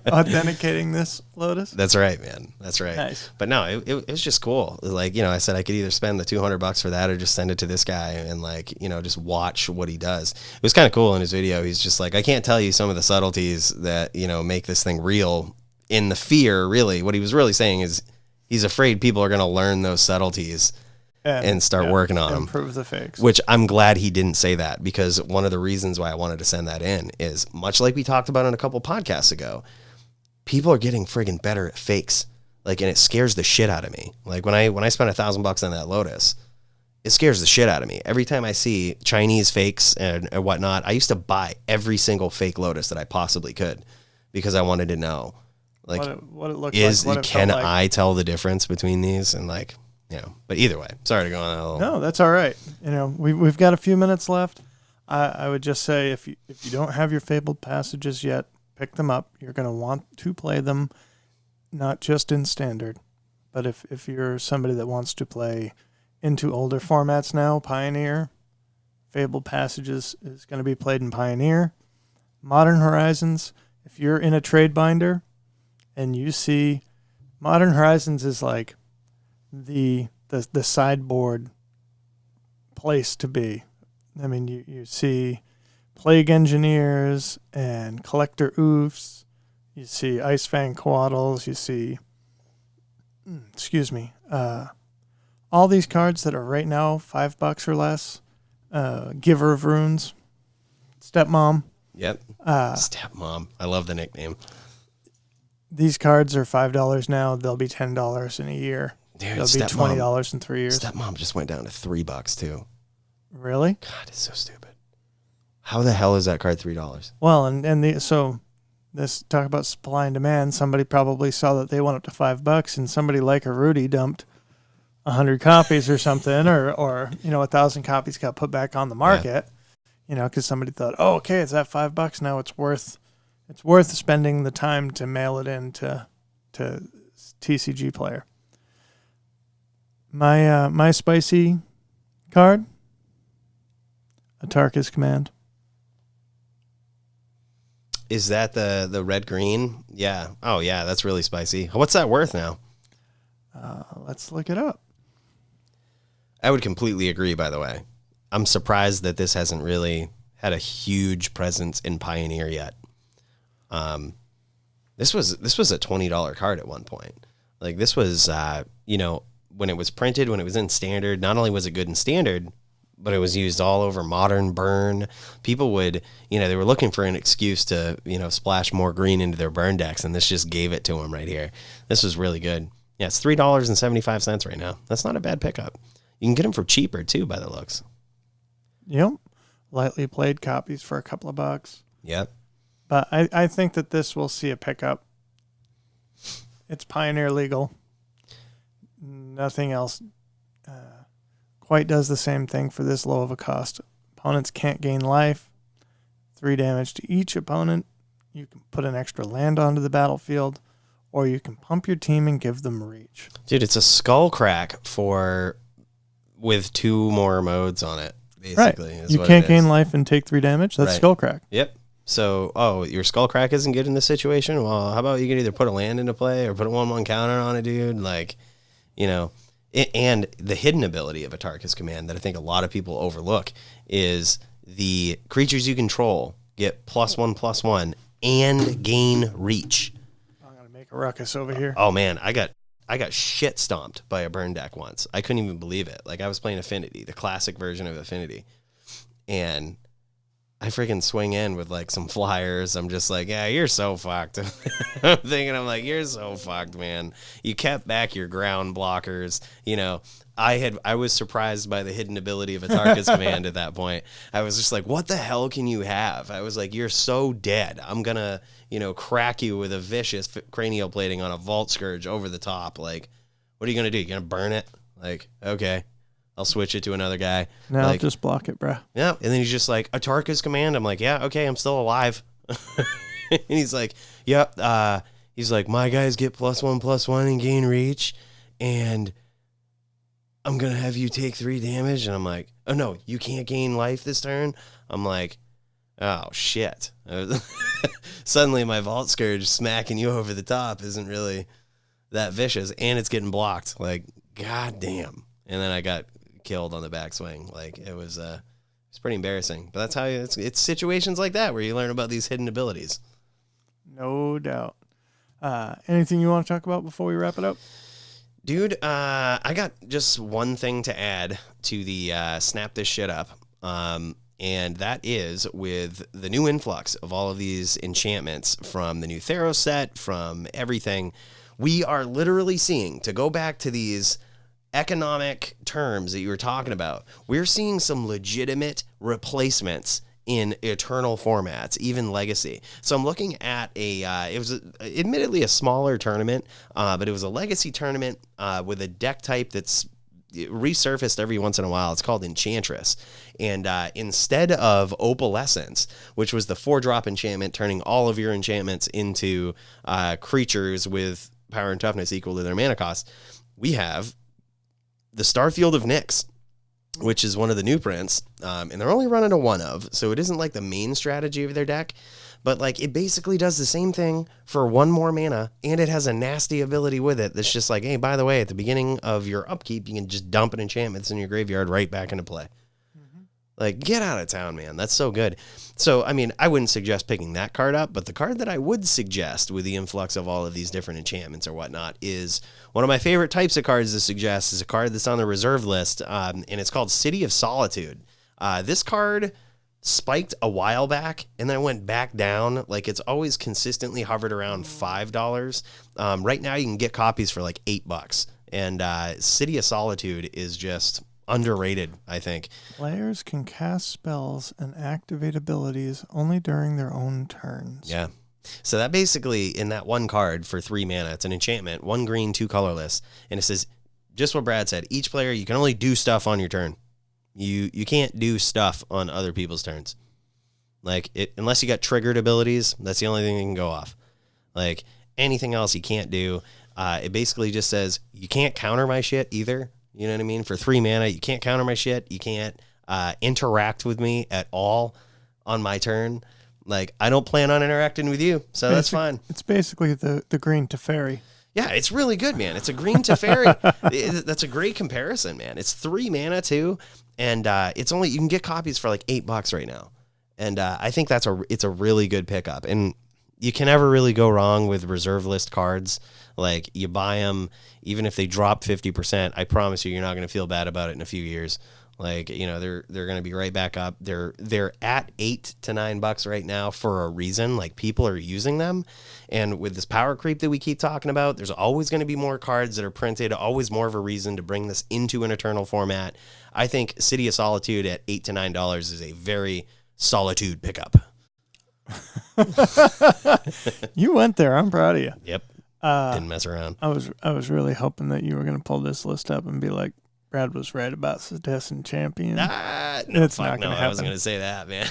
authenticating this Lotus.
That's right, man. That's right.
Nice.
But no, it was just cool. Like, I said I could either spend the $200 for that or just send it to this guy and like, just watch what he does. It was kind of cool in his video. He's just like, I can't tell you some of the subtleties that, make this thing real in the fear, really. What he was really saying is he's afraid people are going to learn those subtleties and start working on them.
Improve the fakes.
Which I'm glad he didn't say that, because one of the reasons why I wanted to send that in is, much like we talked about in a couple podcasts ago, people are getting friggin' better at fakes. Like, and it scares the shit out of me. Like when I spent $1,000 on that Lotus, it scares the shit out of me. Every time I see Chinese fakes and whatnot, I used to buy every single fake Lotus that I possibly could because I wanted to know, like,
what it looked like.
Can I tell the difference between these? And like, but either way, sorry to go on that little.
No, that's all right. We've got a few minutes left. I would just say if you don't have your Fabled Passages yet, pick them up. You're going to want to play them, not just in Standard, but if you're somebody that wants to play into older formats now, Pioneer, Fabled Passages is going to be played in Pioneer. Modern Horizons, if you're in a trade binder and you see Modern Horizons is like the sideboard place to be. I mean, you see Plague Engineers and Collector Oofs. You see Icefang Coatls. You see, all these cards that are right now $5 or less. Giver of Runes, Stepmom.
Yep. Stepmom. I love the nickname.
These cards are $5 now. They'll be $10 in a year.
Dude,
they'll be $20 in 3 years.
Stepmom just went down to $3 too.
Really?
God, it's so stupid. How the hell is that card $3?
Well, so this talk about supply and demand. Somebody probably saw that they went up to $5, and somebody like a Rudy dumped 100 copies or something, or 1,000 copies got put back on the market. Yeah. Because somebody thought, oh, okay, it's at $5 now. It's worth spending the time to mail it in to TCG Player. My spicy card, Atarka's Command.
Is that the red green? Yeah. Oh yeah, that's really spicy. What's that worth now?
Let's look it up.
I would completely agree, by the way. I'm surprised that this hasn't really had a huge presence in Pioneer yet. This was a $20 card at one point. Like, this was when it was printed, when it was in Standard, not only was it good in Standard, but it was used all over Modern, Burn. People would, they were looking for an excuse to, splash more green into their Burn decks, and this just gave it to them right here. This was really good. Yeah, it's $3.75 right now. That's not a bad pickup. You can get them for cheaper, too, by the looks.
Yep. Lightly played copies for a couple of bucks.
Yep.
But I think that this will see a pickup. It's Pioneer legal. Nothing else quite does the same thing for this low of a cost. Opponents can't gain life. 3 damage to each opponent. You can put an extra land onto the battlefield, or you can pump your team and give them reach.
Dude, it's a skull crack with 2 more modes on it, basically.
Right. You can't gain life and take 3 damage. That's skull crack.
Yep. So, your skull crack isn't good in this situation? Well, how about you can either put a land into play or put a 1/1 counter on it, dude? Like, you know, and the hidden ability of Atarka's Command that I think a lot of people overlook is the creatures you control get +1/+1 and gain reach.
I'm gonna make a ruckus over here.
Oh man, I got shit stomped by a burn deck once. I couldn't even believe it. Like I was playing Affinity, the classic version of Affinity, and I freaking swing in with like some flyers. I'm just like, yeah, you're so fucked. I'm like, you're so fucked, man. You kept back your ground blockers. You know, I was surprised by the hidden ability of Atarka's Command at that point. I was just like, what the hell can you have? I was like, you're so dead. I'm gonna, crack you with a vicious cranial plating on a Vault Scourge over the top. Like, what are you gonna do? You gonna burn it? Like, okay. I'll switch it to another guy.
No,
like,
just block it, bro.
Yeah, and then he's just like, Atarka's Command. I'm like, yeah, okay, I'm still alive. And he's like, yep. He's like, my guys get +1/+1 and gain reach, and I'm going to have you take 3 damage. And I'm like, oh, no, you can't gain life this turn? I'm like, oh, shit. Suddenly my Vault Scourge smacking you over the top isn't really that vicious, and it's getting blocked. Like, goddamn. And then I got killed on the backswing. Like it was pretty embarrassing, but that's how it's situations like that where you learn about these hidden abilities.
No doubt. Anything you want to talk about before we wrap it up?
Dude, I got just one thing to add to the snap this shit up. And that is with the new influx of all of these enchantments from the new Theros set, from everything, we are literally seeing, to go back to these economic terms that you were talking about, we're seeing some legitimate replacements in eternal formats, even legacy. So I'm looking at it was admittedly a smaller tournament, but it was a legacy tournament with a deck type that's resurfaced every once in a while. It's called Enchantress. And instead of Opalescence, which was the 4-drop enchantment, turning all of your enchantments into creatures with power and toughness equal to their mana cost, we have the Starfield of Nyx, which is one of the new prints, and they're only running a 1 of, so it isn't like the main strategy of their deck, but like it basically does the same thing for 1 more mana, and it has a nasty ability with it that's just like, hey, by the way, at the beginning of your upkeep, you can just dump an enchantments in your graveyard right back into play. Like, get out of town, man. That's so good. So, I mean, I wouldn't suggest picking that card up, but the card that I would suggest with the influx of all of these different enchantments or whatnot is one of my favorite types of cards to suggest is a card that's on the reserve list, and it's called City of Solitude. This card spiked a while back, and then it went back down. Like, it's always consistently hovered around $5. Right now, you can get copies for like $8. And City of Solitude is just underrated, I think.
Players can cast spells and activate abilities only during their own turns.
Yeah. So that basically, in that one card for 3 mana, it's an enchantment, 1 green, 2 colorless, and it says just what Brad said. Each player, you can only do stuff on your turn. You can't do stuff on other people's turns. Like, unless you got triggered abilities, that's the only thing you can go off. Like, anything else you can't do. It basically just says, you can't counter my shit either. You know what I mean? For 3 mana, you can't counter my shit. You can't interact with me at all on my turn. Like, I don't plan on interacting with you, so that's fine.
It's basically the green Teferi.
Yeah, it's really good, man. It's a green Teferi. That's a great comparison, man. It's 3 mana, too, and it's only, you can get copies for like $8 right now. And I think it's a really good pickup. And you can never really go wrong with reserve list cards. Like, you buy them, even if they drop 50%, I promise you're not going to feel bad about it in a few years. Like, they're going to be right back up. They're at $8 to $9 right now for a reason. Like, people are using them. And with this power creep that we keep talking about, there's always going to be more cards that are printed, always more of a reason to bring this into an eternal format. I think City of Solitude at $8 to $9 is a very solitude pickup.
You went there. I'm proud of you.
Yep. Didn't mess around.
I was really hoping that you were going to pull this list up and be like, Brad was right about Citizen Champion.
No,
it's not going to happen.
I wasn't going to say that, man.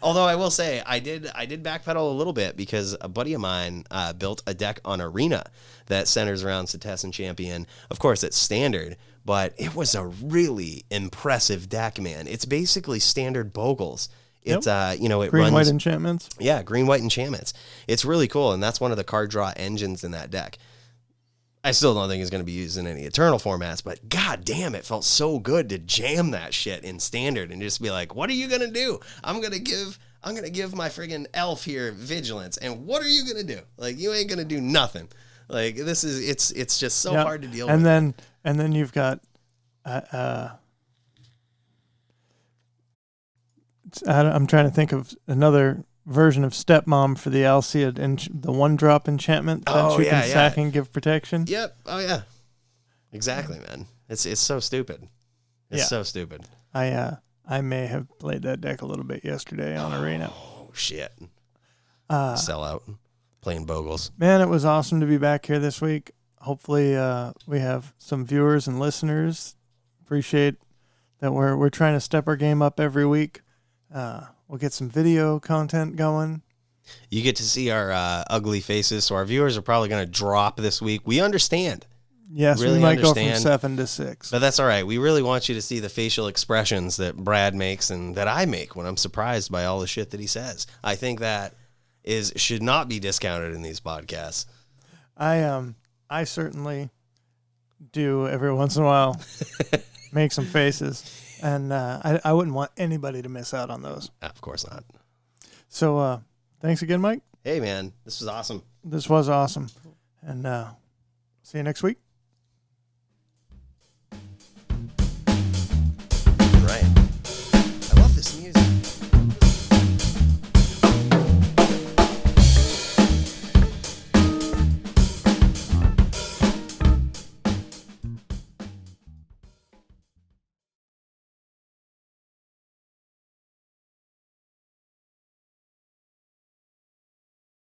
Although I will say, I did backpedal a little bit because a buddy of mine built a deck on Arena that centers around Citizen Champion. Of course, it's standard, but it was a really impressive deck, man. It's basically standard Bogles. It's it
green,
runs
white enchantments.
Yeah, green white enchantments. It's really cool, and that's one of the card draw engines in that deck. I still don't think it's going to be used in any Eternal formats, but god damn, it felt so good to jam that shit in Standard and just be like, what are you going to do? I'm going to give my friggin' elf here vigilance, and what are you going to do? Like, you ain't going to do nothing. Like, this is, it's just so hard to deal with.
And then you've got, I'm trying to think of another version of Stepmom for the Alcid and the 1-drop enchantment that you can sack and give protection.
Yep. Oh yeah. Exactly, man. It's so stupid. It's so stupid.
I may have played that deck a little bit yesterday on Arena.
Oh shit. Sell out. Playing Bogles.
Man, it was awesome to be back here this week. Hopefully we have some viewers and listeners. Appreciate that we're trying to step our game up every week. We'll get some video content going.
You get to see our ugly faces, so our viewers are probably going to drop this week. We understand.
Yes,
really
we might
understand.
go from 7 to 6.
But that's all right. We really want you to see the facial expressions that Brad makes and that I make when I'm surprised by all the shit that he says. I think that should not be discounted in these podcasts.
I certainly do every once in a while make some faces. And I wouldn't want anybody to miss out on those.
Of course not.
So thanks again, Mike.
Hey, man. This was awesome.
This was awesome. And see you next week.